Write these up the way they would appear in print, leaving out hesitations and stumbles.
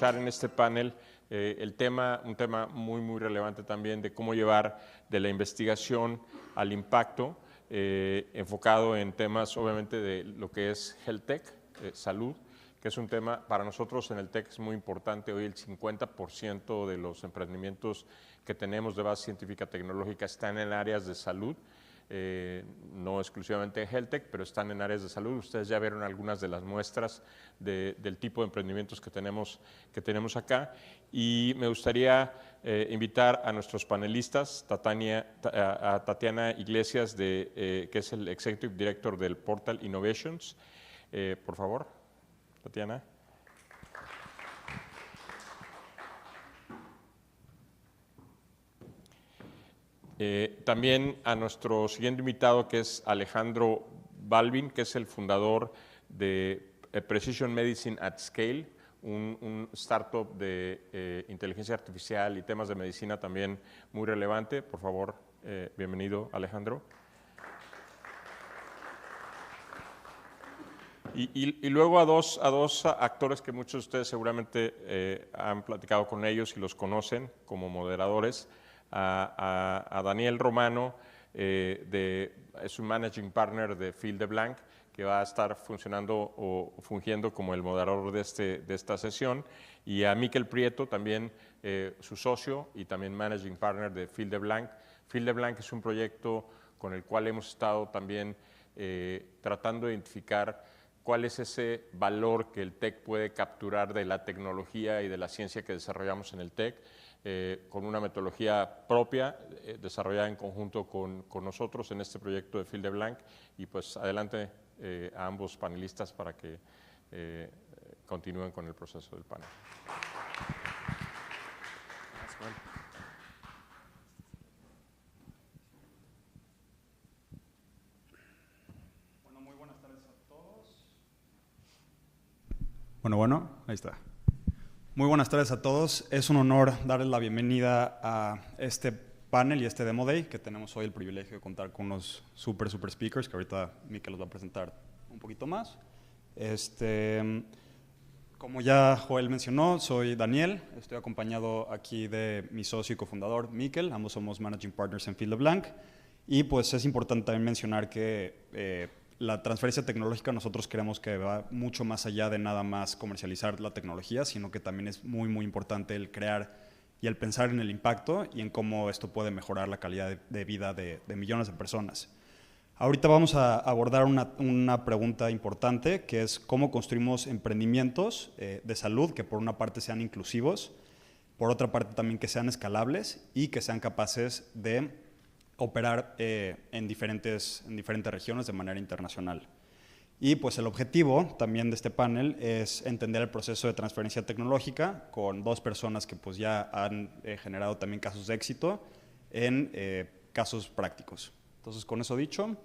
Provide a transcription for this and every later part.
escuchar en este panel un tema muy relevante también de cómo llevar de la investigación al impacto, enfocado en temas obviamente de lo que es Health Tech, salud, que es un tema para nosotros en el TEC es muy importante. Hoy el 50% de los emprendimientos que tenemos de base científica tecnológica están en áreas de salud, no exclusivamente en Health Tech, pero están en áreas de salud. Ustedes ya vieron algunas de las muestras del tipo de emprendimientos que tenemos acá. Y me gustaría invitar a nuestros panelistas, a Tatiana Iglesias, que es el Executive Director del Portal Innovations. Por favor, Tatiana. También a nuestro siguiente invitado, que es Alejandro Balvin, que es el fundador de Precision Medicine at Scale, un startup de inteligencia artificial y temas de medicina también muy relevante. Por favor, bienvenido, Alejandro. Y luego a dos actores que muchos de ustedes seguramente han platicado con ellos y los conocen como moderadores. A Daniel Romano, es un managing partner de Fill the Blank, que va a estar fungiendo como el moderador de esta sesión, y a Miquel Prieto, también su socio y también managing partner de Fill the Blank. Fill the Blank es un proyecto con el cual hemos estado también tratando de identificar cuál es ese valor que el TEC puede capturar de la tecnología y de la ciencia que desarrollamos en el TEC, con una metodología propia, desarrollada en conjunto con nosotros en este proyecto de Fill the Blank. Y pues adelante a ambos panelistas para que continúen con el proceso del panel. Bueno, muy buenas tardes a todos. Bueno, ahí está. Muy buenas tardes a todos. Es un honor darles la bienvenida a este panel y este Demo Day, que tenemos hoy el privilegio de contar con unos super speakers, que ahorita Miquel los va a presentar un poquito más. Como ya Joel mencionó, soy Daniel, estoy acompañado aquí de mi socio y cofundador, Miquel, ambos somos Managing Partners en Fill the Blank, y pues es importante también mencionar que la transferencia tecnológica nosotros creemos que va mucho más allá de nada más comercializar la tecnología, sino que también es muy importante el crear y el pensar en el impacto y en cómo esto puede mejorar la calidad de vida de millones de personas. Ahorita vamos a abordar una pregunta importante, que es cómo construimos emprendimientos de salud que por una parte sean inclusivos, por otra parte también que sean escalables y que sean capaces de operar en diferentes regiones de manera internacional. Y pues el objetivo también de este panel es entender el proceso de transferencia tecnológica con dos personas que pues ya han generado también casos de éxito en casos prácticos. Entonces, con eso dicho…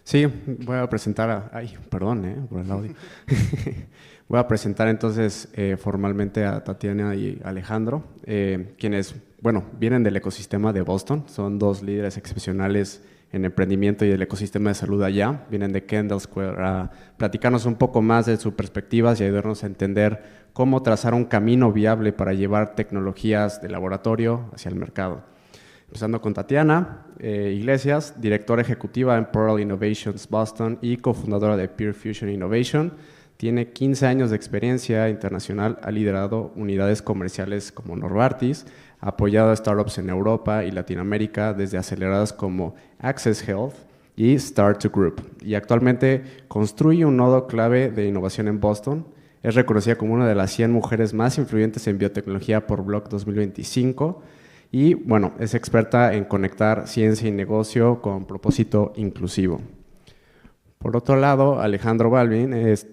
Sí, voy a presentar perdón por el audio. Voy a presentar entonces formalmente a Tatiana y Alejandro, quienes, bueno, vienen del ecosistema de Boston, son dos líderes excepcionales en emprendimiento y el ecosistema de salud allá, vienen de Kendall Square a platicarnos un poco más de sus perspectivas y ayudarnos a entender cómo trazar un camino viable para llevar tecnologías de laboratorio hacia el mercado. Empezando con Tatiana Iglesias, directora ejecutiva en Portal Innovations Boston y cofundadora de Peer Fusion Innovation. Tiene 15 años de experiencia internacional, ha liderado unidades comerciales como Novartis, ha apoyado a startups en Europa y Latinoamérica desde aceleradas como Access Health y Start2 Group. Y actualmente construye un nodo clave de innovación en Boston. Es reconocida como una de las 100 mujeres más influyentes en biotecnología por Block 2025. Y bueno, es experta en conectar ciencia y negocio con propósito inclusivo. Por otro lado, Alejandro Balvin es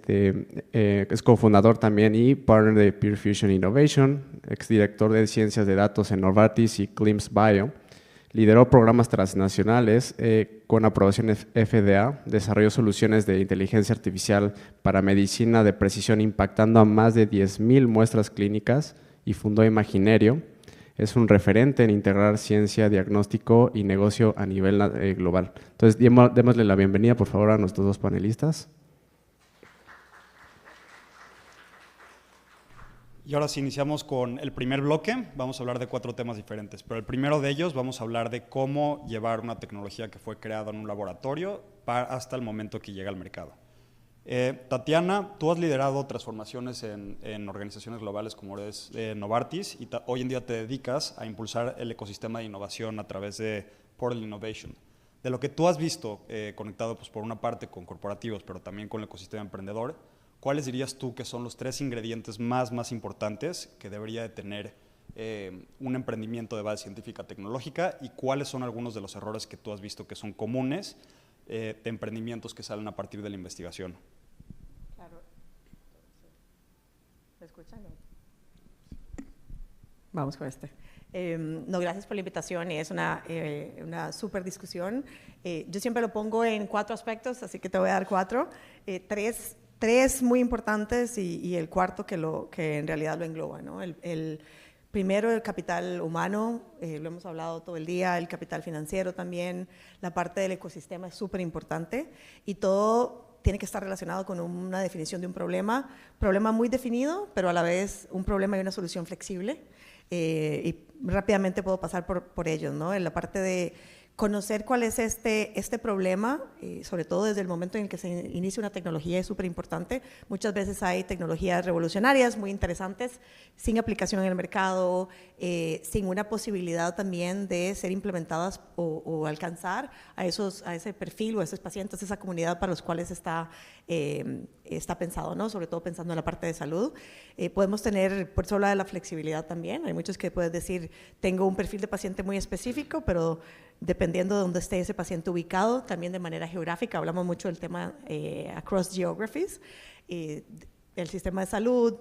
cofundador también y partner de Peer Fusion Innovation, exdirector de ciencias de datos en Novartis y Glimpse Bio. Lideró programas transnacionales con aprobación FDA, desarrolló soluciones de inteligencia artificial para medicina de precisión impactando a más de 10,000 muestras clínicas y fundó Imaginerio. Es un referente en integrar ciencia, diagnóstico y negocio a nivel global. Entonces, démosle la bienvenida, por favor, a nuestros dos panelistas. Y ahora sí, iniciamos con el primer bloque. Vamos a hablar de 4 temas diferentes, pero el primero de ellos vamos a hablar de cómo llevar una tecnología que fue creada en un laboratorio hasta el momento que llega al mercado. Tatiana, tú has liderado transformaciones en organizaciones globales como eres Novartis y hoy en día te dedicas a impulsar el ecosistema de innovación a través de Portal Innovation. De lo que tú has visto, conectado pues, por una parte con corporativos, pero también con el ecosistema emprendedor, ¿cuáles dirías tú que son los 3 ingredientes más importantes que debería de tener un emprendimiento de base científica tecnológica y cuáles son algunos de los errores que tú has visto que son comunes de emprendimientos que salen a partir de la investigación? Claro. ¿Me escuchan? Vamos con este. No, gracias por la invitación y es una súper discusión. Yo siempre lo pongo en 4 aspectos, así que te voy a dar 4. 3 muy importantes y el cuarto que en realidad lo engloba, ¿no? El primero, el capital humano, lo hemos hablado todo el día, el capital financiero también, la parte del ecosistema es súper importante y todo tiene que estar relacionado con una definición de un problema muy definido, pero a la vez un problema y una solución flexible. Y rápidamente puedo pasar por ellos, ¿no? En la parte de conocer cuál es este problema, sobre todo desde el momento en el que se inicia una tecnología, es súper importante. Muchas veces hay tecnologías revolucionarias muy interesantes, sin aplicación en el mercado, sin una posibilidad también de ser implementadas o alcanzar a ese perfil o a esos pacientes, esa comunidad para los cuales está pensado, ¿no? Sobre todo pensando en la parte de salud. Podemos tener, por eso habla de la flexibilidad también. Hay muchos que pueden decir, tengo un perfil de paciente muy específico, pero dependiendo de dónde esté ese paciente ubicado, también de manera geográfica, hablamos mucho del tema across geographies, el sistema de salud,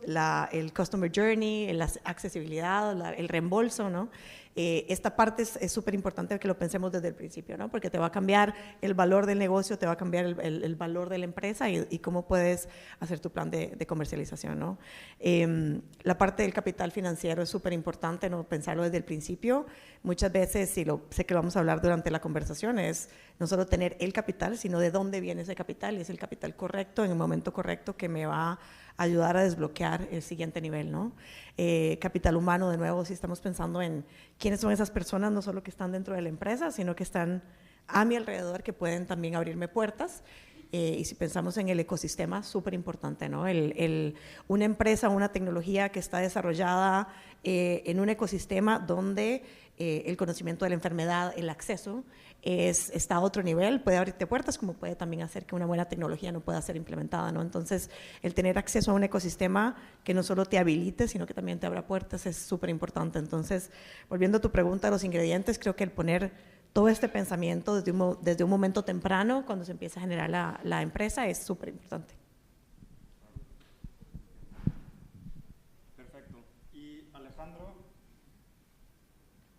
el customer journey, la accesibilidad, el reembolso, ¿no? Esta parte es súper importante que lo pensemos desde el principio, ¿no? Porque te va a cambiar el valor del negocio, te va a cambiar el valor de la empresa y cómo puedes hacer tu plan de comercialización, ¿no? La parte del capital financiero es súper importante, ¿no? Pensarlo desde el principio. Muchas veces, sé que lo vamos a hablar durante la conversación, es no solo tener el capital, sino de dónde viene ese capital y es el capital correcto en el momento correcto que me va a ayudar a desbloquear el siguiente nivel, ¿no? Capital humano, de nuevo, si estamos pensando en quiénes son esas personas, no solo que están dentro de la empresa, sino que están a mi alrededor, que pueden también abrirme puertas. Y si pensamos en el ecosistema, súper importante, ¿no? Una empresa, una tecnología que está desarrollada en un ecosistema donde el conocimiento de la enfermedad, el acceso, está a otro nivel, puede abrirte puertas, como puede también hacer que una buena tecnología no pueda ser implementada, ¿no? Entonces, el tener acceso a un ecosistema que no solo te habilite, sino que también te abra puertas es súper importante. Entonces, volviendo a tu pregunta, los ingredientes, creo que el poner todo este pensamiento desde un momento temprano, cuando se empieza a generar la empresa, es súper importante. Perfecto. Y Alejandro,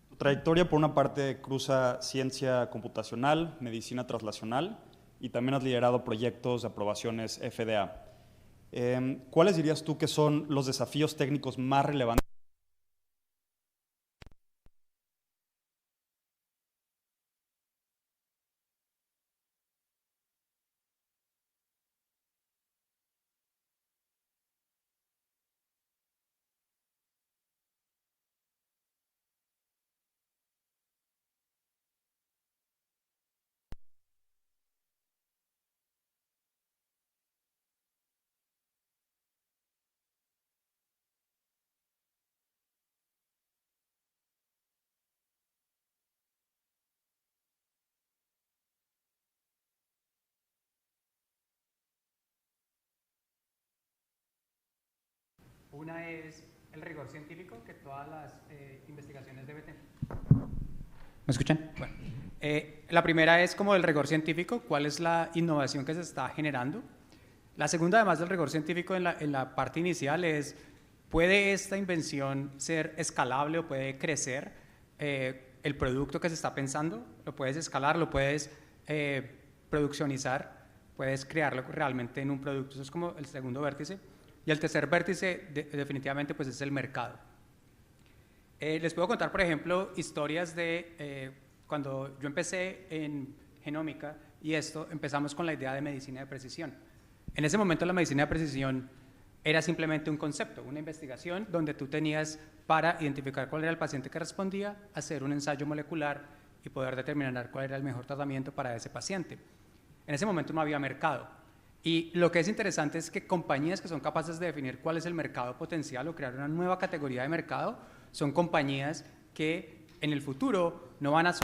tu trayectoria por una parte cruza ciencia computacional, medicina translacional y también has liderado proyectos de aprobaciones FDA. ¿Cuáles dirías tú que son los desafíos técnicos más relevantes? Una es el rigor científico que todas las investigaciones deben tener. ¿Me escuchan? Bueno, la primera es como el rigor científico, cuál es la innovación que se está generando. La segunda, además del rigor científico en la parte inicial, es ¿puede esta invención ser escalable o puede crecer el producto que se está pensando? ¿Lo puedes escalar, lo puedes produccionizar, puedes crearlo realmente en un producto? Eso es como el segundo vértice. Y el tercer vértice definitivamente pues es el mercado. Les puedo contar, por ejemplo, historias de cuando yo empecé en genómica y empezamos con la idea de medicina de precisión. En ese momento la medicina de precisión era simplemente un concepto, una investigación donde tú tenías para identificar cuál era el paciente que respondía, hacer un ensayo molecular y poder determinar cuál era el mejor tratamiento para ese paciente. En ese momento no había mercado. Y lo que es interesante es que compañías que son capaces de definir cuál es el mercado potencial o crear una nueva categoría de mercado son compañías que en el futuro no van a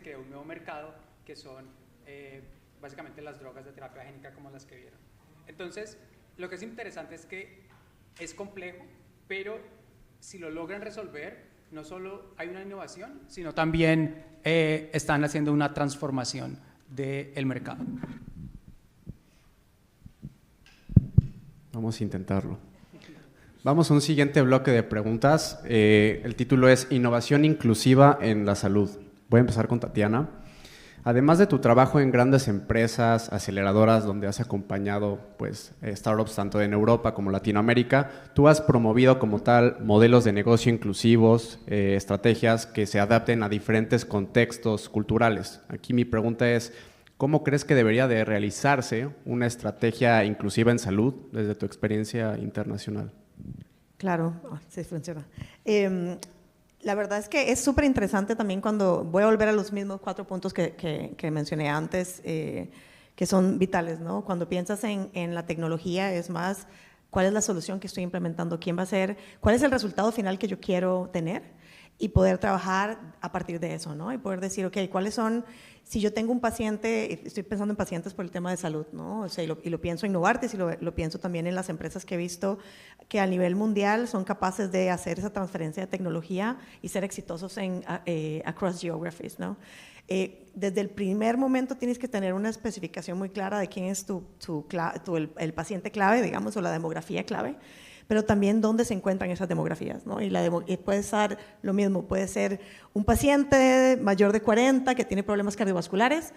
creó un nuevo mercado que son básicamente las drogas de terapia génica como las que vieron. Entonces, lo que es interesante es que es complejo, pero si lo logran resolver, no solo hay una innovación, sino también están haciendo una transformación del mercado. Vamos a intentarlo. Vamos a un siguiente bloque de preguntas. El título es Innovación inclusiva en la salud. Voy a empezar con Tatiana. Además de tu trabajo en grandes empresas aceleradoras donde has acompañado pues, startups tanto en Europa como Latinoamérica, tú has promovido como tal modelos de negocio inclusivos, estrategias que se adapten a diferentes contextos culturales. Aquí mi pregunta es, ¿cómo crees que debería de realizarse una estrategia inclusiva en salud desde tu experiencia internacional? Claro, sí funciona. La verdad es que es súper interesante también cuando voy a volver a los mismos 4 puntos que mencioné antes, que son vitales, ¿no? Cuando piensas en la tecnología es más, ¿cuál es la solución que estoy implementando? ¿Quién va a ser? ¿Cuál es el resultado final que yo quiero tener? Y poder trabajar a partir de eso, ¿no? Y poder decir, ok, ¿cuáles son? Si yo tengo un paciente, estoy pensando en pacientes por el tema de salud, ¿no? O sea, y lo pienso en Novartis y lo pienso también en las empresas que he visto que a nivel mundial son capaces de hacer esa transferencia de tecnología y ser exitosos en across geographies, ¿no? Desde el primer momento tienes que tener una especificación muy clara de quién es el paciente clave, digamos, o la demografía clave, pero también dónde se encuentran esas demografías, ¿no? Y puede ser lo mismo, puede ser un paciente mayor de 40 que tiene problemas cardiovasculares.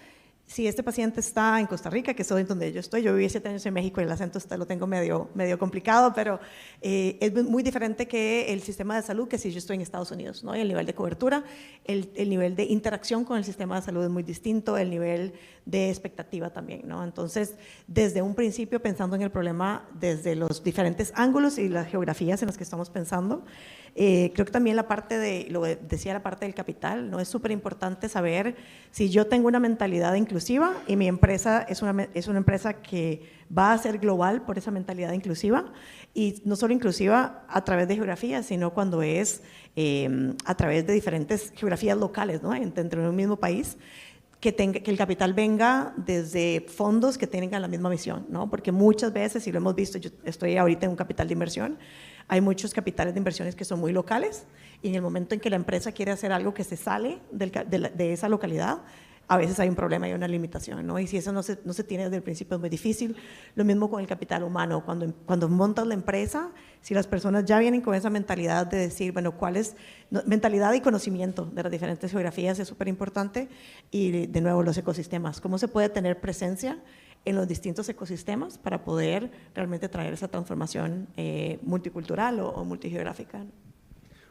Si este paciente está en Costa Rica, que es donde yo estoy, yo viví 7 años en México y el acento lo tengo medio complicado, pero es muy diferente que el sistema de salud que si yo estoy en Estados Unidos, ¿no? Y el nivel de cobertura, el nivel de interacción con el sistema de salud es muy distinto, el nivel de expectativa también, ¿no? Entonces, desde un principio pensando en el problema desde los diferentes ángulos y las geografías en las que estamos pensando, creo que también la parte decía la parte del capital, ¿no? Es súper importante saber si yo tengo una mentalidad inclusiva y mi empresa es una empresa que va a ser global por esa mentalidad inclusiva, y no solo inclusiva a través de geografía, sino cuando es a través de diferentes geografías locales, ¿no? Dentro de un mismo país, que el capital venga desde fondos que tengan la misma visión, ¿no? Porque muchas veces, y lo hemos visto, yo estoy ahorita en un capital de inversión, hay muchos capitales de inversiones que son muy locales, y en el momento en que la empresa quiere hacer algo que se sale de esa localidad, a veces hay un problema y una limitación, ¿no? Y si eso no se tiene desde el principio es muy difícil. Lo mismo con el capital humano, cuando montas la empresa, si las personas ya vienen con esa mentalidad de decir, bueno, ¿cuál es? Mentalidad y conocimiento de las diferentes geografías es súper importante, y de nuevo los ecosistemas, ¿cómo se puede tener presencia en los distintos ecosistemas para poder realmente traer esa transformación multicultural o multigeográfica, ¿no?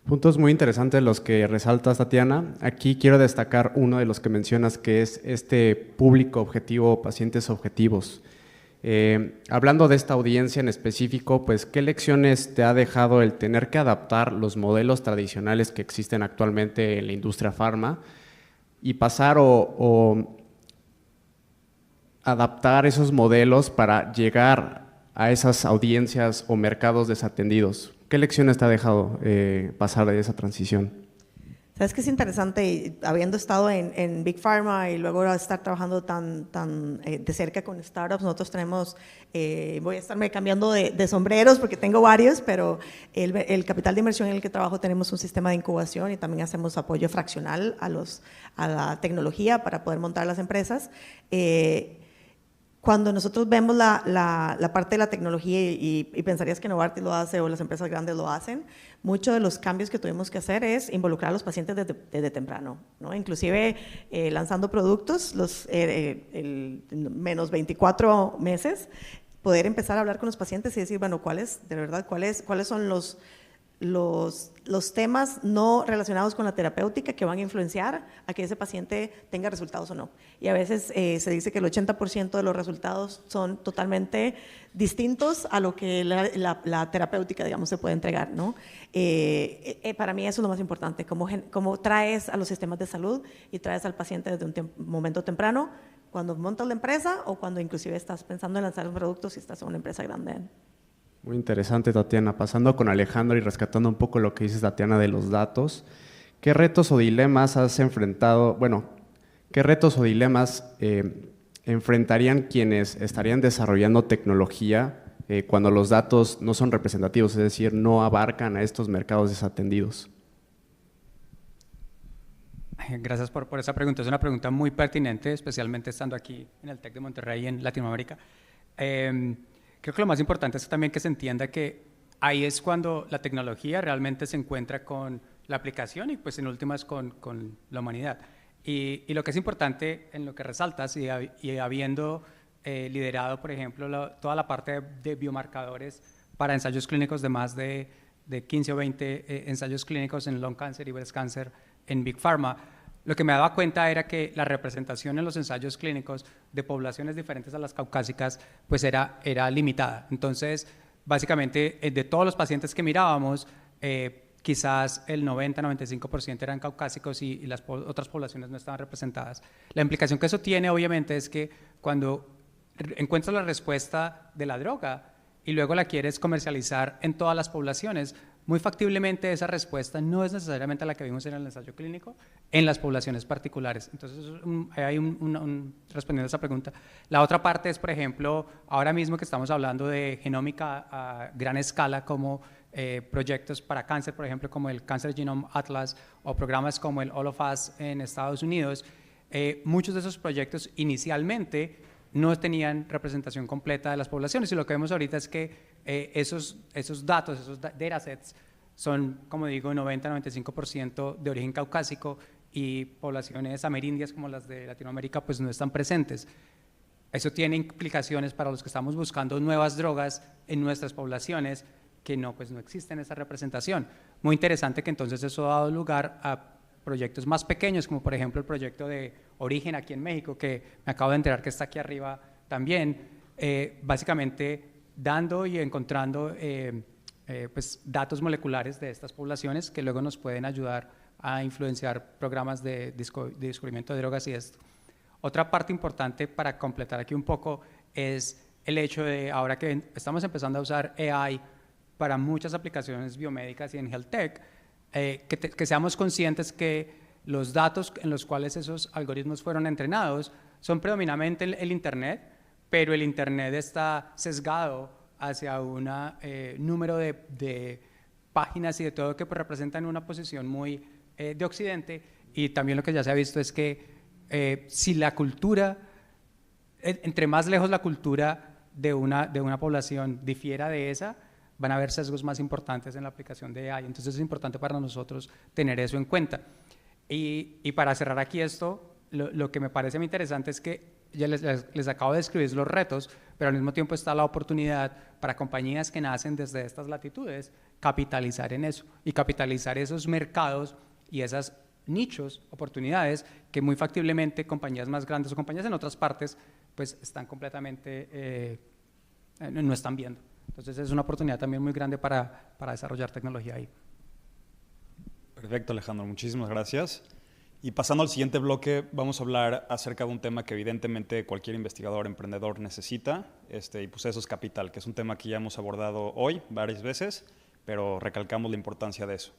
Puntos muy interesantes los que resaltas, Tatiana. Aquí quiero destacar uno de los que mencionas, que es este público objetivo, pacientes objetivos. Hablando de esta audiencia en específico, pues, ¿qué lecciones te ha dejado el tener que adaptar los modelos tradicionales que existen actualmente en la industria farma y pasar o adaptar esos modelos para llegar a esas audiencias o mercados desatendidos? ¿Qué lecciones te ha dejado pasar de esa transición? Sabes que es interesante, y habiendo estado en Big Pharma y luego estar trabajando tan de cerca con startups, nosotros tenemos, voy a estarme cambiando de sombreros porque tengo varios, pero el capital de inversión en el que trabajo tenemos un sistema de incubación y también hacemos apoyo fraccional a la tecnología para poder montar las empresas. Cuando nosotros vemos la parte de la tecnología y pensarías que Novartis lo hace o las empresas grandes lo hacen, muchos de los cambios que tuvimos que hacer es involucrar a los pacientes desde temprano, ¿no? Inclusive lanzando productos, menos 24 meses, poder empezar a hablar con los pacientes y decir, bueno, ¿cuáles son los temas no relacionados con la terapéutica que van a influenciar a que ese paciente tenga resultados o no? Y a veces se dice que el 80% de los resultados son totalmente distintos a lo que la terapéutica, digamos, se puede entregar, ¿no? Para mí eso es lo más importante, cómo traes a los sistemas de salud y traes al paciente desde un momento temprano, cuando montas la empresa o cuando inclusive estás pensando en lanzar un producto si estás en una empresa grande. Muy interesante, Tatiana. Pasando con Alejandro y rescatando un poco lo que dices, Tatiana, de los datos, ¿qué retos o dilemas has enfrentado? Bueno, ¿qué retos o dilemas enfrentarían quienes estarían desarrollando tecnología cuando los datos no son representativos, es decir, no abarcan a estos mercados desatendidos? Gracias por esa pregunta. Es una pregunta muy pertinente, especialmente estando aquí en el TEC de Monterrey, en Latinoamérica. Creo que lo más importante es también que se entienda que ahí es cuando la tecnología realmente se encuentra con la aplicación y pues en últimas con la humanidad. Y lo que es importante en lo que resaltas y habiendo liderado, por ejemplo, toda la parte de biomarcadores para ensayos clínicos de más de 15 o 20 ensayos clínicos en lung cancer y breast cancer en Big Pharma, lo que me daba cuenta era que la representación en los ensayos clínicos de poblaciones diferentes a las caucásicas pues era limitada. Entonces, básicamente, de todos los pacientes que mirábamos, quizás el 90-95% eran caucásicos y las otras poblaciones no estaban representadas. La implicación que eso tiene, obviamente, es que cuando encuentras la respuesta de la droga y luego la quieres comercializar en todas las poblaciones, muy factiblemente esa respuesta no es necesariamente la que vimos en el ensayo clínico en las poblaciones particulares. Entonces, hay respondiendo a esa pregunta. La otra parte es, por ejemplo, ahora mismo que estamos hablando de genómica a gran escala, como proyectos para cáncer, por ejemplo, como el Cancer Genome Atlas o programas como el All of Us en Estados Unidos, muchos de esos proyectos inicialmente no tenían representación completa de las poblaciones, y lo que vemos ahorita es que esos datos, esos datasets son, como digo, 90-95% de origen caucásico y poblaciones amerindias como las de Latinoamérica pues no están presentes. Eso tiene implicaciones para los que estamos buscando nuevas drogas en nuestras poblaciones que no existen esa representación. Muy interesante que entonces eso ha dado lugar a proyectos más pequeños, como por ejemplo el proyecto de Origen aquí en México, que me acabo de enterar que está aquí arriba también, básicamente dando y encontrando pues datos moleculares de estas poblaciones que luego nos pueden ayudar a influenciar programas de descubrimiento de drogas y esto. Otra parte importante para completar aquí un poco es el hecho de ahora que estamos empezando a usar AI para muchas aplicaciones biomédicas y en health tech, que seamos conscientes que los datos en los cuales esos algoritmos fueron entrenados son predominantemente el Internet, pero el Internet está sesgado hacia un número de páginas y de todo que pues, representan una posición muy de Occidente, y también lo que ya se ha visto es que si la cultura, entre más lejos la cultura de una población difiera de esa, van a haber sesgos más importantes en la aplicación de AI. Entonces es importante para nosotros tener eso en cuenta. Y para cerrar aquí esto, lo que me parece muy interesante es que ya les acabo de describir los retos, pero al mismo tiempo está la oportunidad para compañías que nacen desde estas latitudes capitalizar en eso y capitalizar esos mercados y esas nichos, oportunidades que muy factiblemente compañías más grandes o compañías en otras partes pues están completamente, no están viendo. Entonces es una oportunidad también muy grande para desarrollar tecnología ahí. Perfecto, Alejandro, muchísimas gracias. Y pasando al siguiente bloque, vamos a hablar acerca de un tema que evidentemente cualquier investigador, emprendedor necesita, y pues eso es capital, que es un tema que ya hemos abordado hoy varias veces, pero recalcamos la importancia de eso.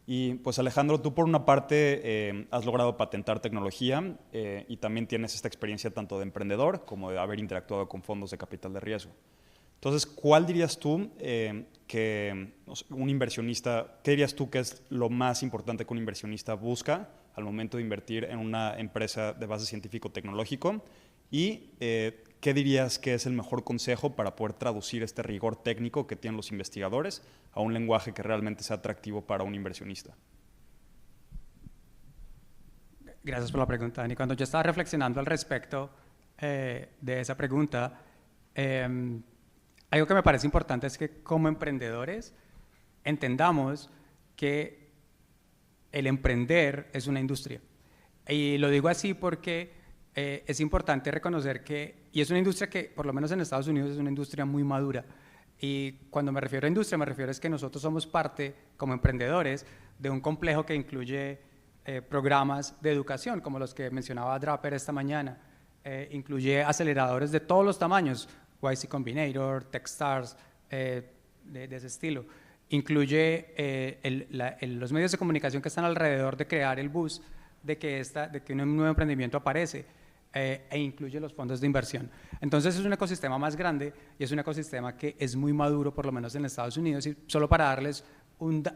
Y pues Alejandro, tú por una parte has logrado patentar tecnología y también tienes esta experiencia tanto de emprendedor como de haber interactuado con fondos de capital de riesgo. Entonces, ¿cuál dirías tú que un inversionista, qué dirías tú que es lo más importante que un inversionista busca al momento de invertir en una empresa de base científico-tecnológico? Y ¿qué dirías que es el mejor consejo para poder traducir este rigor técnico que tienen los investigadores a un lenguaje que realmente sea atractivo para un inversionista? Gracias por la pregunta, Dani. Cuando yo estaba reflexionando al respecto de esa pregunta, algo que me parece importante es que como emprendedores entendamos que el emprender es una industria. Y lo digo así porque es importante reconocer que, y es una industria que por lo menos en Estados Unidos es una industria muy madura, y cuando me refiero a industria me refiero a que nosotros somos parte como emprendedores de un complejo que incluye programas de educación como los que mencionaba Draper esta mañana, incluye aceleradores de todos los tamaños, YC Combinator, Techstars, de ese estilo, incluye los medios de comunicación que están alrededor de crear el buzz de que un nuevo emprendimiento aparece, e incluye los fondos de inversión. Entonces es un ecosistema más grande y es un ecosistema que es muy maduro, por lo menos en Estados Unidos. Y solo para darles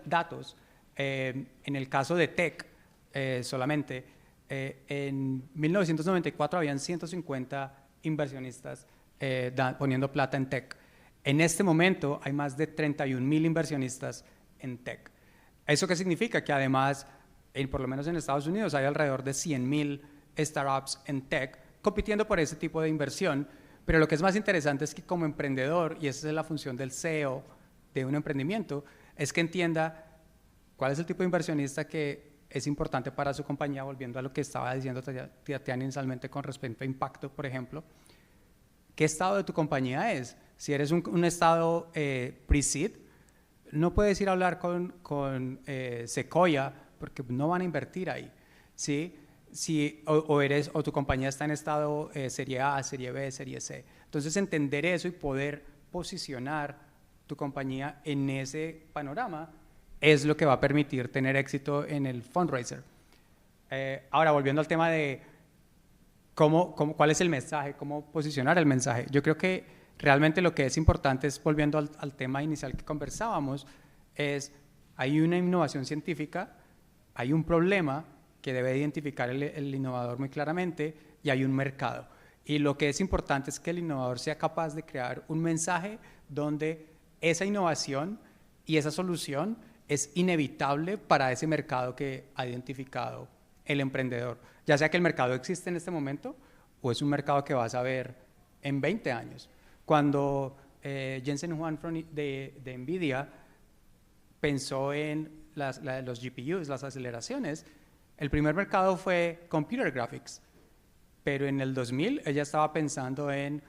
datos, en el caso de tech solamente, en 1994 habían 150 inversionistas poniendo plata en tech. En este momento hay más de 31,000 inversionistas en tech. ¿Eso qué significa? Que además, por lo menos en Estados Unidos, hay alrededor de 100,000 startups en tech compitiendo por ese tipo de inversión, pero lo que es más interesante es que como emprendedor, y esa es la función del CEO de un emprendimiento, es que entienda cuál es el tipo de inversionista que es importante para su compañía, volviendo a lo que estaba diciendo Tatiana inicialmente con respecto a impacto, por ejemplo. ¿Qué estado de tu compañía es? Si eres un estado pre-seed, no puedes ir a hablar con Sequoia porque no van a invertir ahí, ¿sí? O tu compañía está en estado serie A, serie B, serie C. Entonces entender eso y poder posicionar tu compañía en ese panorama es lo que va a permitir tener éxito en el fundraiser. Ahora, volviendo al tema de cuál es el mensaje, cómo posicionar el mensaje. Yo creo que realmente lo que es importante es, volviendo al tema inicial que conversábamos, hay una innovación científica, hay un problema que debe identificar el innovador muy claramente y hay un mercado. Y lo que es importante es que el innovador sea capaz de crear un mensaje donde esa innovación y esa solución es inevitable para ese mercado que ha identificado el emprendedor. Ya sea que el mercado existe en este momento o es un mercado que vas a ver en 20 años. Cuando Jensen Huang de NVIDIA pensó en los GPUs, las aceleraciones, el primer mercado fue Computer Graphics, pero en el 2000 ella estaba pensando en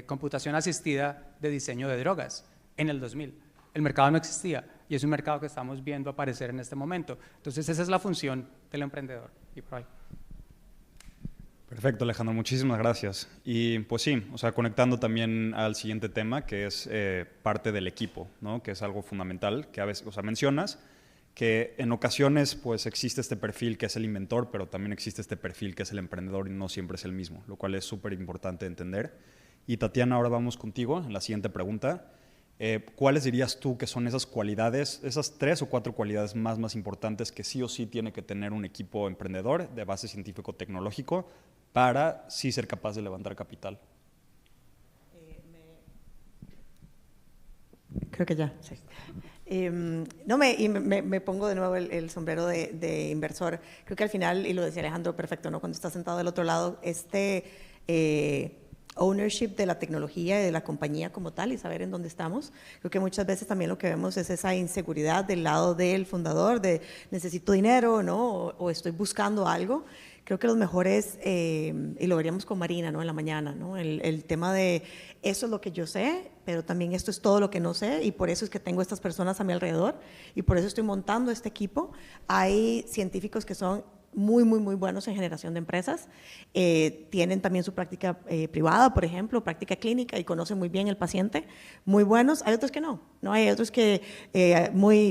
computación asistida de diseño de drogas, en el 2000. El mercado no existía y es un mercado que estamos viendo aparecer en este momento. Entonces esa es la función del emprendedor. Y por ahí. Perfecto, Alejandro, muchísimas gracias. Y pues sí, o sea, conectando también al siguiente tema, que es parte del equipo, ¿no? Que es algo fundamental, que a veces, o sea, mencionas que en ocasiones pues existe este perfil que es el inventor, pero también existe este perfil que es el emprendedor y no siempre es el mismo, lo cual es súper importante entender. Y Tatiana, ahora vamos contigo en la siguiente pregunta. ¿Cuáles dirías tú que son esas cualidades, esas 3 o 4 cualidades más importantes que sí o sí tiene que tener un equipo emprendedor de base científico-tecnológico para sí ser capaz de levantar capital? Creo que ya, sí. Me pongo de nuevo el sombrero de inversor. Creo que al final, y lo decía Alejandro perfecto, ¿no? Cuando estás sentado del otro lado, ownership de la tecnología y de la compañía como tal y saber en dónde estamos. Creo que muchas veces también lo que vemos es esa inseguridad del lado del fundador de necesito dinero, ¿no? O estoy buscando algo. Creo que los mejores, y lo veríamos con Marina, ¿no? En la mañana, ¿no? El tema de eso es lo que yo sé, pero también esto es todo lo que no sé y por eso es que tengo estas personas a mi alrededor y por eso estoy montando este equipo. Hay científicos que son muy buenos en generación de empresas. Tienen también su práctica privada, por ejemplo, práctica clínica, y conocen muy bien el paciente, muy buenos. Hay otros que no, hay otros que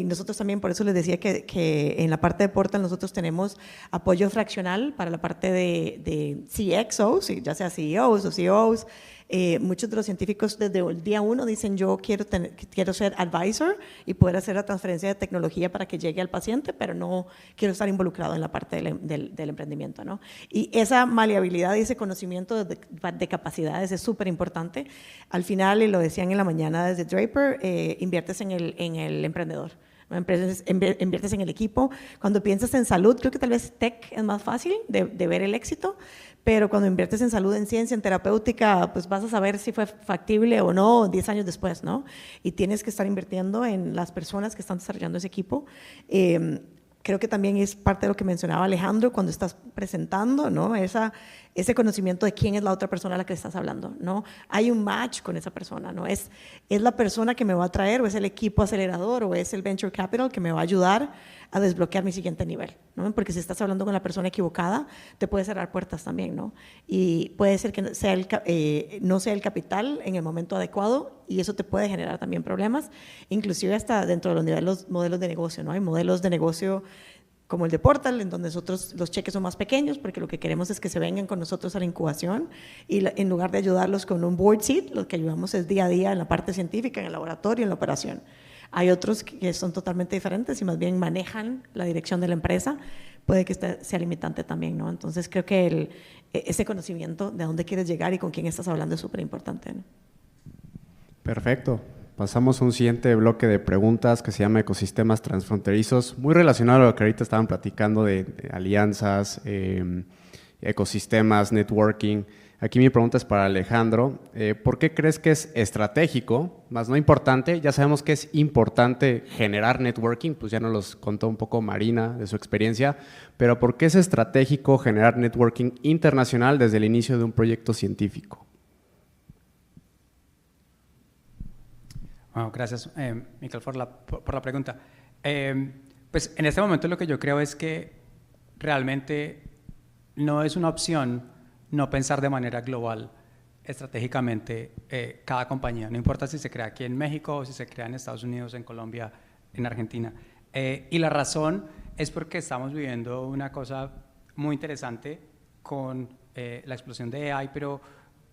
nosotros también, por eso les decía que en la parte de Portal nosotros tenemos apoyo fraccional para la parte de CXOs, ya sea CEOs o COOs. Muchos de los científicos desde el día 1 dicen yo quiero ser advisor y poder hacer la transferencia de tecnología para que llegue al paciente, pero no quiero estar involucrado en la parte del emprendimiento, ¿no? Y esa maleabilidad y ese conocimiento de capacidades es súper importante. Al final, y lo decían en la mañana desde Draper, inviertes en el emprendedor. ¿No? Inviertes en el equipo. Cuando piensas en salud, creo que tal vez tech es más fácil de ver el éxito, pero cuando inviertes en salud, en ciencia, en terapéutica, pues vas a saber si fue factible o no 10 años después, ¿no? Y tienes que estar invirtiendo en las personas que están desarrollando ese equipo. Creo que también es parte de lo que mencionaba Alejandro cuando estás presentando, ¿no? Ese conocimiento de quién es la otra persona a la que estás hablando, ¿no? Hay un match con esa persona, ¿no? ¿Es la persona que me va a traer, o es el equipo acelerador, o es el venture capital que me va a ayudar a desbloquear mi siguiente nivel, ¿no? Porque si estás hablando con la persona equivocada, te puede cerrar puertas también, ¿no? Y puede ser que no sea el capital en el momento adecuado, y eso te puede generar también problemas, inclusive hasta dentro de los modelos de negocio, ¿no? Hay modelos de negocio como el de Portal, en donde nosotros los cheques son más pequeños, porque lo que queremos es que se vengan con nosotros a la incubación, y en lugar de ayudarlos con un board seat, lo que ayudamos es día a día en la parte científica, en el laboratorio, en la operación. Hay otros que son totalmente diferentes y más bien manejan la dirección de la empresa, puede que sea limitante también, ¿no? Entonces creo que ese conocimiento de a dónde quieres llegar y con quién estás hablando es súper importante, ¿no? Perfecto. Pasamos a un siguiente bloque de preguntas que se llama ecosistemas transfronterizos, muy relacionado a lo que ahorita estaban platicando de alianzas, ecosistemas, networking. Aquí mi pregunta es para Alejandro. ¿Por qué crees que es estratégico, más no importante? Ya sabemos que es importante generar networking, pues ya nos los contó un poco Marina de su experiencia, pero ¿por qué es estratégico generar networking internacional desde el inicio de un proyecto científico? Bueno, gracias, Michael, por la pregunta. Pues en este momento lo que yo creo es que realmente no es una opción no pensar de manera global estratégicamente cada compañía, no importa si se crea aquí en México o si se crea en Estados Unidos, en Colombia, en Argentina. Y la razón es porque estamos viviendo una cosa muy interesante con la explosión de AI, pero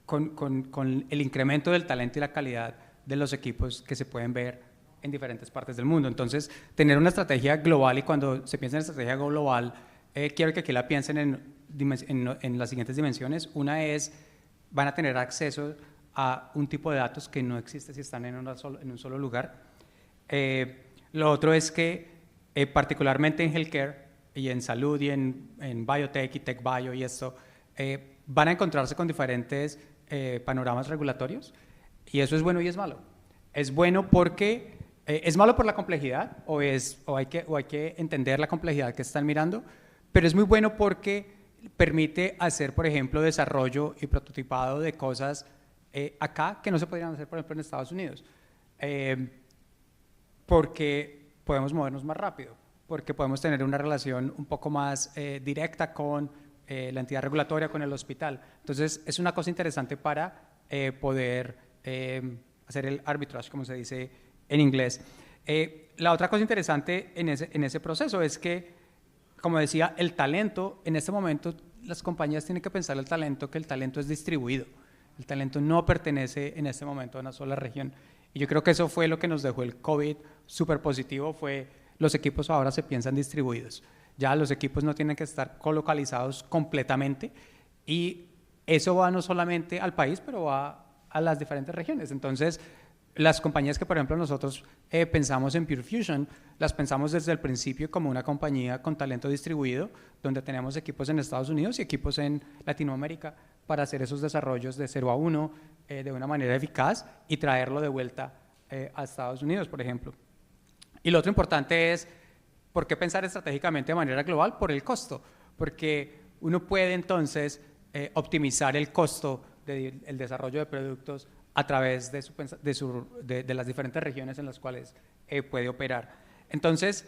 con el incremento del talento y la calidad de los equipos que se pueden ver en diferentes partes del mundo. Entonces, tener una estrategia global, y cuando se piensa en estrategia global, quiero que aquí la piensen en las siguientes dimensiones. Una es, van a tener acceso a un tipo de datos que no existe si están en un solo lugar. Lo otro es que, particularmente en healthcare y en salud y en biotech y tech bio y esto, van a encontrarse con diferentes panoramas regulatorios, y eso es bueno y es malo. Es bueno porque es malo por la complejidad, o hay que entender la complejidad que están mirando, pero es muy bueno porque permite hacer, por ejemplo, desarrollo y prototipado de cosas acá que no se podrían hacer, por ejemplo, en Estados Unidos, porque podemos movernos más rápido, porque podemos tener una relación un poco más directa con la entidad regulatoria, con el hospital. Entonces, es una cosa interesante para poder hacer el arbitrage, como se dice en inglés. La otra cosa interesante en ese proceso es que, como decía, el talento, en este momento las compañías tienen que pensar que el talento es distribuido. El talento no pertenece en este momento a una sola región. Y yo creo que eso fue lo que nos dejó el COVID súper positivo, fue los equipos ahora se piensan distribuidos. Ya los equipos no tienen que estar colocalizados completamente, y eso va no solamente al país, pero va a las diferentes regiones. Entonces, las compañías que, por ejemplo, nosotros pensamos en Pure Fusion, las pensamos desde el principio como una compañía con talento distribuido, donde tenemos equipos en Estados Unidos y equipos en Latinoamérica para hacer esos desarrollos de 0 a 1 de una manera eficaz y traerlo de vuelta a Estados Unidos, por ejemplo. Y lo otro importante es, ¿por qué pensar estratégicamente de manera global? Por el costo, porque uno puede entonces optimizar el costo del desarrollo de productos a través de las diferentes regiones en las cuales puede operar. Entonces,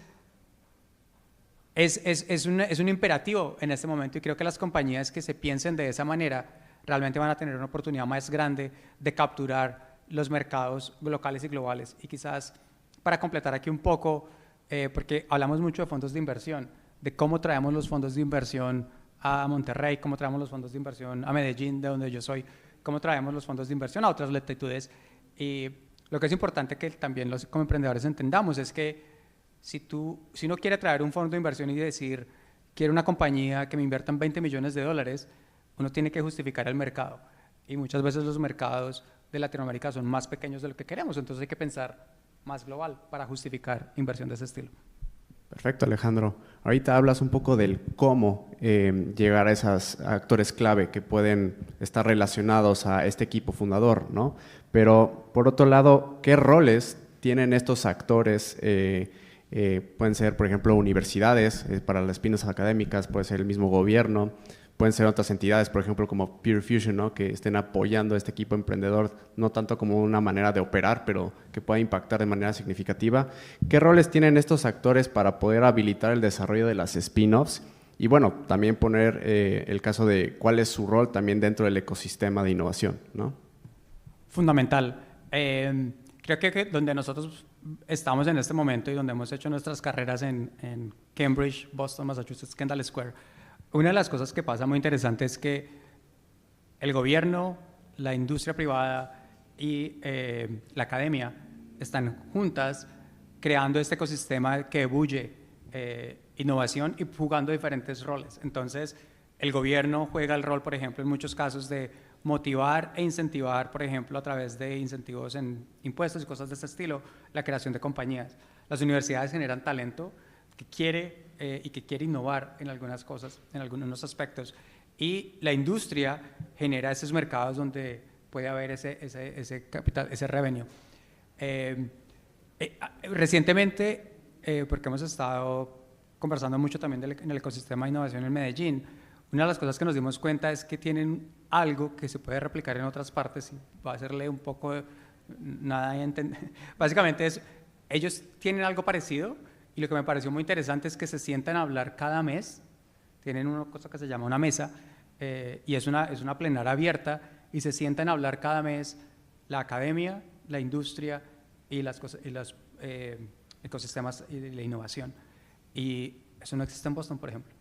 es un imperativo en este momento, y creo que las compañías que se piensen de esa manera realmente van a tener una oportunidad más grande de capturar los mercados locales y globales. Y quizás para completar aquí un poco, porque hablamos mucho de fondos de inversión, de cómo traemos los fondos de inversión a Monterrey, cómo traemos los fondos de inversión a Medellín, de donde yo soy, cómo traemos los fondos de inversión a otras latitudes. Y lo que es importante que también los como emprendedores entendamos es que si uno quiere traer un fondo de inversión y decir, quiero una compañía que me invierta en $20 millones, uno tiene que justificar el mercado. Y muchas veces los mercados de Latinoamérica son más pequeños de lo que queremos, entonces hay que pensar más global para justificar inversión de ese estilo. Perfecto, Alejandro. Ahorita hablas un poco del cómo llegar a esos actores clave que pueden estar relacionados a este equipo fundador, ¿no? Pero, por otro lado, ¿qué roles tienen estos actores? Pueden ser, por ejemplo, universidades para las pymes académicas, puede ser el mismo gobierno, pueden ser otras entidades, por ejemplo, como Peer Fusion, ¿no? Que estén apoyando a este equipo emprendedor, no tanto como una manera de operar, pero que pueda impactar de manera significativa. ¿Qué roles tienen estos actores para poder habilitar el desarrollo de las spin-offs? Y bueno, también poner el caso de cuál es su rol también dentro del ecosistema de innovación, ¿no? Fundamental. Creo que donde nosotros estamos en este momento y donde hemos hecho nuestras carreras en Cambridge, Boston, Massachusetts, Kendall Square, una de las cosas que pasa muy interesante es que el gobierno, la industria privada y la academia están juntas creando este ecosistema que bulle innovación y jugando diferentes roles. Entonces, el gobierno juega el rol, por ejemplo, en muchos casos de motivar e incentivar, por ejemplo, a través de incentivos en impuestos y cosas de este estilo, la creación de compañías. Las universidades generan talento que quiere innovar en algunas cosas, en algunos aspectos, y la industria genera esos mercados donde puede haber ese capital, ese revenue. Recientemente, porque hemos estado conversando mucho también en el ecosistema de innovación en Medellín, una de las cosas que nos dimos cuenta es que tienen algo que se puede replicar en otras partes, y va a hacerle un poco nada de entender. Básicamente ellos tienen algo parecido, y lo que me pareció muy interesante es que se sientan a hablar cada mes, tienen una cosa que se llama una mesa, y es una plenaria abierta, y se sientan a hablar cada mes la academia, la industria y los ecosistemas y la innovación. Y eso no existe en Boston, por ejemplo.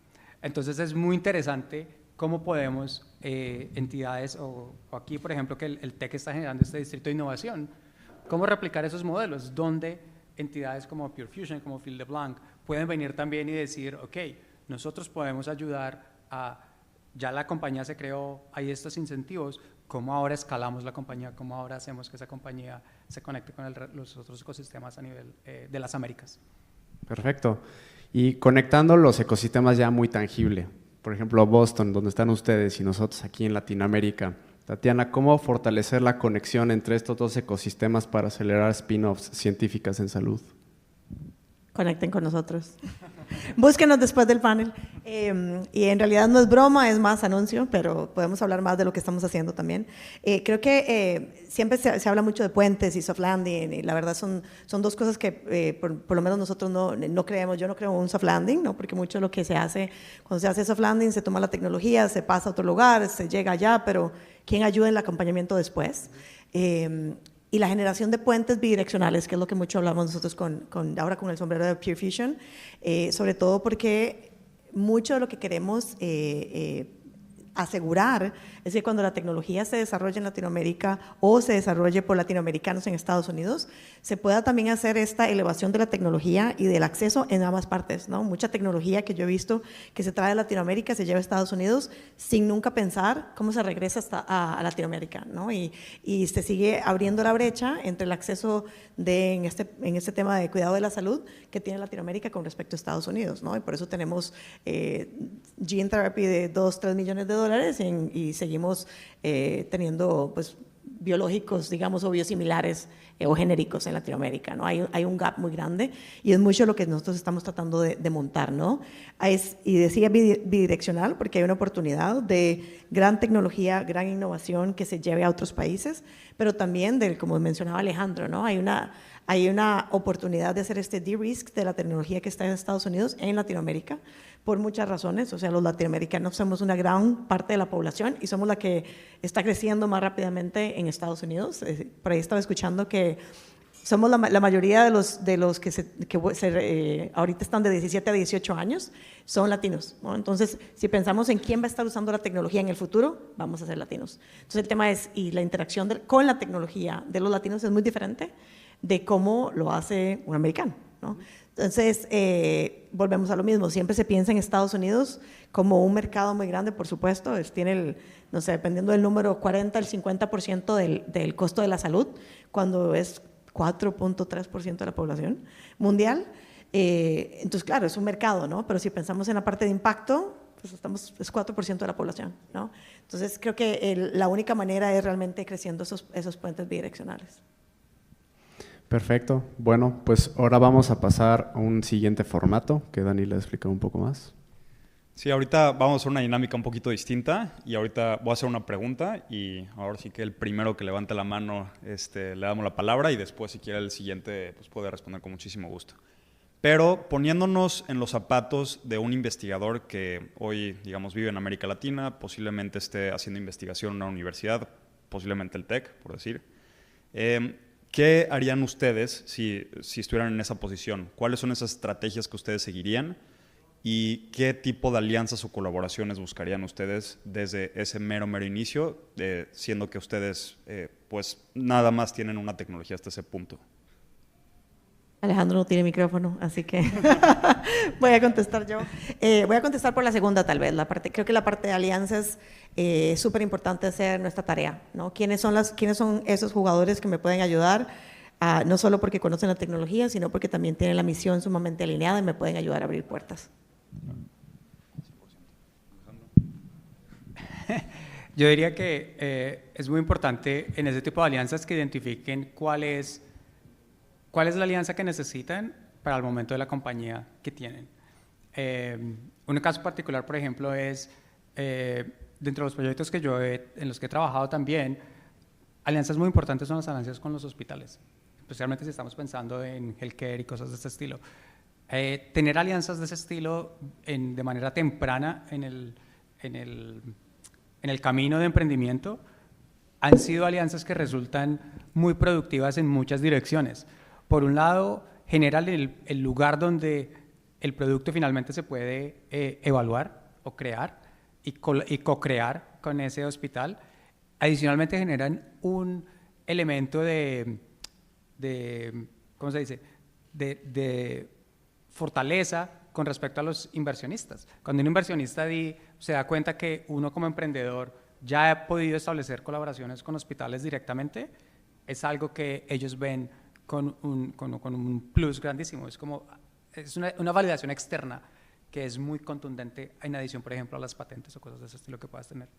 Entonces es muy interesante cómo podemos, entidades, o aquí, por ejemplo, que el TEC está generando este distrito de innovación, cómo replicar esos modelos, donde entidades como Pure Fusion, como Phil LeBlanc, pueden venir también y decir, ok, nosotros podemos ayudar ya la compañía se creó, hay estos incentivos, ¿cómo ahora escalamos la compañía? ¿Cómo ahora hacemos que esa compañía se conecte con los otros ecosistemas a nivel de las Américas? Perfecto. Y conectando los ecosistemas ya muy tangible, por ejemplo, Boston, donde están ustedes, y nosotros aquí en Latinoamérica. Tatiana, ¿cómo fortalecer la conexión entre estos dos ecosistemas para acelerar spin-offs científicas en salud? Conecten con nosotros. Búsquenos después del panel. Y en realidad no es broma, es más anuncio, pero podemos hablar más de lo que estamos haciendo también. Creo que siempre se habla mucho de puentes y soft landing, y la verdad son dos cosas que por lo menos nosotros no creemos. Yo no creo en un soft landing, ¿no? Porque mucho de lo que se hace, cuando se hace soft landing, se toma la tecnología, se pasa a otro lugar, se llega allá, pero ¿quién ayuda en el acompañamiento después? Y la generación de puentes bidireccionales, que es lo que mucho hablamos nosotros ahora con el sombrero de Pure Fusion, sobre todo porque mucho de lo que queremos asegurar es que cuando la tecnología se desarrolle en Latinoamérica o se desarrolle por latinoamericanos en Estados Unidos, se pueda también hacer esta elevación de la tecnología y del acceso en ambas partes, ¿no? Mucha tecnología que yo he visto que se trae de Latinoamérica, se lleva a Estados Unidos sin nunca pensar cómo se regresa a Latinoamérica, ¿no? Y se sigue abriendo la brecha entre el acceso en este tema de cuidado de la salud que tiene Latinoamérica con respecto a Estados Unidos, ¿no? Y por eso tenemos gene therapy de 2-3 millones de dólares y seguimos teniendo pues biológicos, digamos, o biosimilares o genéricos en Latinoamérica, ¿no? Hay un gap muy grande y es mucho lo que nosotros estamos tratando de montar, ¿no? Y decía bidireccional porque hay una oportunidad de gran tecnología, gran innovación que se lleve a otros países, pero también como mencionaba Alejandro, ¿no? Hay hay una oportunidad de hacer este de-risk de la tecnología que está en Estados Unidos en Latinoamérica por muchas razones. O sea, los latinoamericanos somos una gran parte de la población y somos la que está creciendo más rápidamente en Estados Unidos. Por ahí estaba escuchando que somos la mayoría de los que ahorita están de 17 a 18 años, son latinos, ¿no? Entonces, si pensamos en quién va a estar usando la tecnología en el futuro, vamos a ser latinos. Entonces, el tema es, y la interacción con la tecnología de los latinos es muy diferente de cómo lo hace un americano, ¿no? Entonces, volvemos a lo mismo, siempre se piensa en Estados Unidos como un mercado muy grande, por supuesto, tiene no sé, dependiendo del número, 40 al 50% del costo de la salud, cuando es 4.3% de la población mundial. Entonces, claro, es un mercado, ¿no? Pero si pensamos en la parte de impacto, pues es 4% de la población, ¿no? Entonces, creo que la única manera es realmente creciendo esos puentes bidireccionales. Perfecto. Bueno, pues ahora vamos a pasar a un siguiente formato que Dani le ha explicado un poco más. Sí, ahorita vamos a hacer una dinámica un poquito distinta y ahorita voy a hacer una pregunta y ahora sí que el primero que levante la mano le damos la palabra y después si quiere el siguiente pues puede responder con muchísimo gusto. Pero poniéndonos en los zapatos de un investigador que hoy, digamos, vive en América Latina, posiblemente esté haciendo investigación en una universidad, posiblemente el TEC, por decir, ¿qué harían ustedes si estuvieran en esa posición? ¿Cuáles son esas estrategias que ustedes seguirían? ¿Y qué tipo de alianzas o colaboraciones buscarían ustedes desde ese mero inicio, siendo que ustedes pues nada más tienen una tecnología hasta ese punto? Alejandro no tiene micrófono, así que voy a contestar yo. Voy a contestar por la segunda, tal vez. Creo que la parte de alianzas es súper importante hacer nuestra tarea, ¿no? ¿Quiénes son esos jugadores que me pueden ayudar? No solo porque conocen la tecnología, sino porque también tienen la misión sumamente alineada y me pueden ayudar a abrir puertas. Yo diría que es muy importante en ese tipo de alianzas que identifiquen cuál es la alianza que necesitan para el momento de la compañía que tienen. Un caso particular, por ejemplo, es dentro de los proyectos en los que he trabajado también, alianzas muy importantes son las alianzas con los hospitales, especialmente si estamos pensando en healthcare y cosas de este estilo. Tener alianzas de ese estilo de manera temprana en el camino de emprendimiento han sido alianzas que resultan muy productivas en muchas direcciones. Por un lado, generan el lugar donde el producto finalmente se puede evaluar o crear y co-crear con ese hospital. Adicionalmente, generan un elemento de ¿cómo se dice?, de fortaleza con respecto a los inversionistas. Cuando un inversionista se da cuenta que uno como emprendedor ya ha podido establecer colaboraciones con hospitales directamente, es algo que ellos ven con un plus grandísimo. Es una validación externa que es muy contundente en adición, por ejemplo, a las patentes o cosas de ese estilo que puedas tener.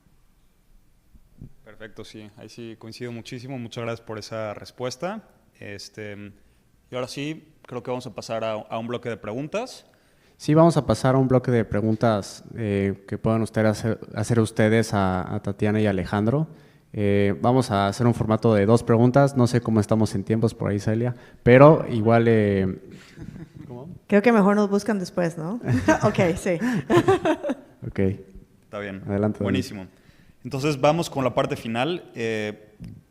Perfecto, sí. Ahí sí coincido muchísimo. Muchas gracias por esa respuesta. Y ahora sí, creo que vamos a pasar a un bloque de preguntas. Sí, vamos a pasar a un bloque de preguntas que puedan hacer ustedes a Tatiana y Alejandro. Vamos a hacer un formato de 2 preguntas. No sé cómo estamos en tiempos por ahí, Celia, pero igual... ¿Cómo? Creo que mejor nos buscan después, ¿no? Ok, sí. Ok. Está bien. Adelante. Buenísimo. Entonces vamos con la parte final.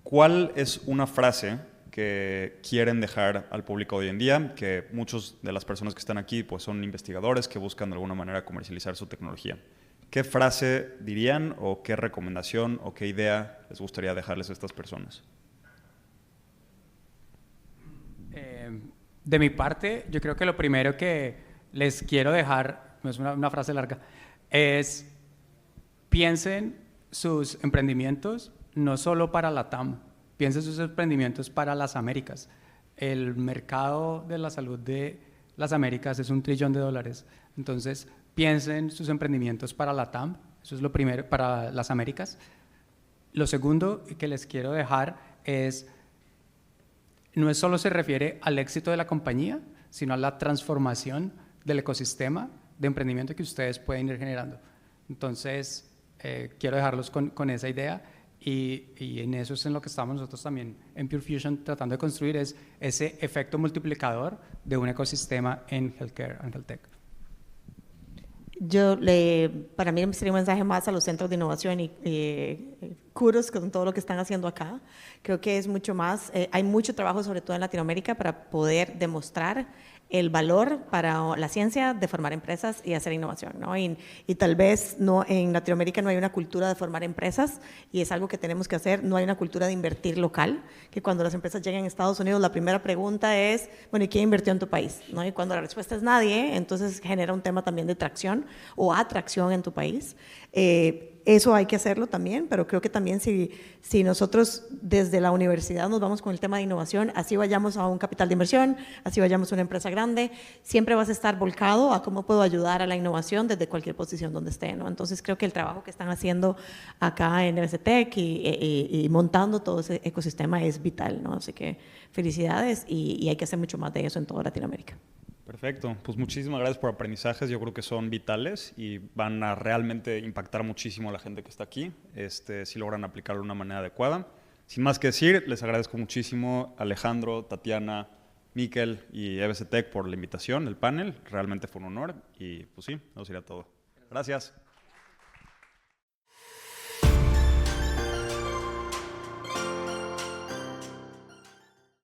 ¿Cuál es una frase que quieren dejar al público hoy en día? Que muchos de las personas que están aquí pues, son investigadores que buscan de alguna manera comercializar su tecnología. ¿Qué frase dirían o qué recomendación o qué idea les gustaría dejarles a estas personas? De mi parte, yo creo que lo primero que les quiero dejar, no es una frase larga, es piensen sus emprendimientos no solo para la TAM, piensen sus emprendimientos para las Américas. El mercado de la salud de las Américas es $1 trillón. Entonces, piensen sus emprendimientos para la TAM, eso es lo primero, para las Américas. Lo segundo que les quiero dejar es, no es solo se refiere al éxito de la compañía, sino a la transformación del ecosistema de emprendimiento que ustedes pueden ir generando. Entonces, quiero dejarlos con esa idea y en eso es en lo que estamos nosotros también en Pure Fusion tratando de construir, es ese efecto multiplicador de un ecosistema en healthcare and health tech. Para mí sería un mensaje más a los centros de innovación y kudos con todo lo que están haciendo acá. Creo que es mucho más, hay mucho trabajo sobre todo en Latinoamérica para poder demostrar el valor para la ciencia de formar empresas y hacer innovación, ¿no? Y tal vez no, en Latinoamérica no hay una cultura de formar empresas y es algo que tenemos que hacer. No hay una cultura de invertir local, que cuando las empresas llegan a Estados Unidos la primera pregunta es, bueno, ¿y quién invirtió en tu país? ¿No? Y cuando la respuesta es nadie, entonces genera un tema también de tracción o atracción en tu país. Eso hay que hacerlo también, pero creo que también si nosotros desde la universidad nos vamos con el tema de innovación, así vayamos a un capital de inversión, así vayamos a una empresa grande, siempre vas a estar volcado a cómo puedo ayudar a la innovación desde cualquier posición donde esté, ¿no? Entonces creo que el trabajo que están haciendo acá en EBCTech y montando todo ese ecosistema es vital, ¿no? Así que felicidades y hay que hacer mucho más de eso en toda Latinoamérica. Perfecto, pues muchísimas gracias por aprendizajes, yo creo que son vitales y van a realmente impactar muchísimo a la gente que está aquí, si logran aplicarlo de una manera adecuada. Sin más que decir, les agradezco muchísimo a Alejandro, Tatiana, Miquel y EBCTech por la invitación, el panel, realmente fue un honor y pues sí, eso sería todo. Gracias.